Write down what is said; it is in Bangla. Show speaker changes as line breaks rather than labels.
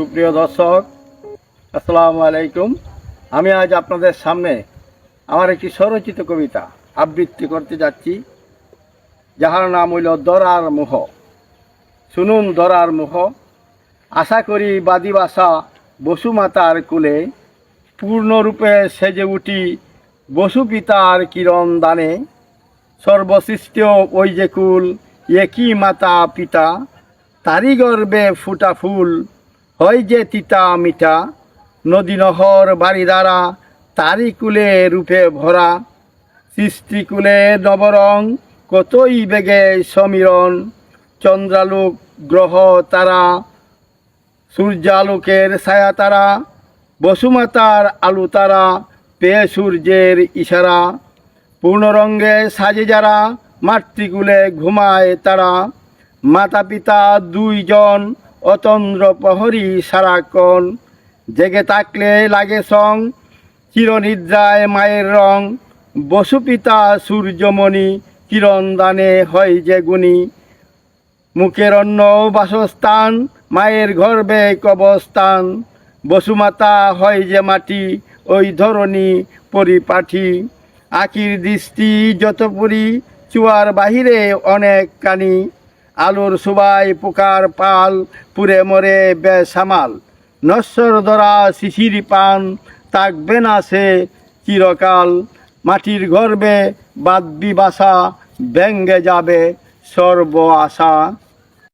সুপ্রিয় দর্শক, আসসালামু আলাইকুম। আমি আজ আপনাদের সামনে আমার একটি স্বরচিত কবিতা আবৃত্তি করতে যাচ্ছি, যাহার নাম হইল দরার মোহ। শুনুন দরার মোহ। আশা করি বাদিবাসা বসুমাতার কুলে, পূর্ণরূপে সেজে উঠি বসুপিতার কিরণ দানে। সর্বসৃষ্ট ওই যে কুল, একই মাতা পিতা, তারি গর্বে ফুটা ফুল, হয় যে তিতা মিঠা। নদী নহর বাড়ি দ্বারা তারি কুলে রূপে ভরা, সৃষ্টিকুলে নবরং কতই বেগে সমীরণ। চন্দ্রালোক গ্রহ তারা, সূর্যালোকের ছায়া তারা, বসুমাতার আলু তারা, পেয়ে সূর্যের ইশারা। পূর্ণরঙ্গে সাজে যারা, মাতৃকুলে ঘুমায় তারা। মাতা পিতা দুইজন, অতন্দ্র প্রহরী সারাক্ষণ। জেগে থাকলে লাগে সং, চিরনিদ্রায় মায়ের রং। বসুপিতা সূর্যমণি, কিরণ দানে হয় যে গুণী। মুখের অন্ন বাসস্থান, মায়ের গর্ভে কবস্থান। বসুমাতা হয় যে মাটি, ওই ধরণী পরিপাঠি। আখির দৃষ্টি যত পুরি, চুয়ার বাহিরে অনেক কানি। আলোর সুবাই পোকার পাল, পুরে মরে বেসামাল। নশ্বর ধরা শিশির পান, থাকবে না সে চিরকাল। মাটির গর্ভে বাদ্যি বাসা, ভেঙ্গে যাবে সর্ব আশা।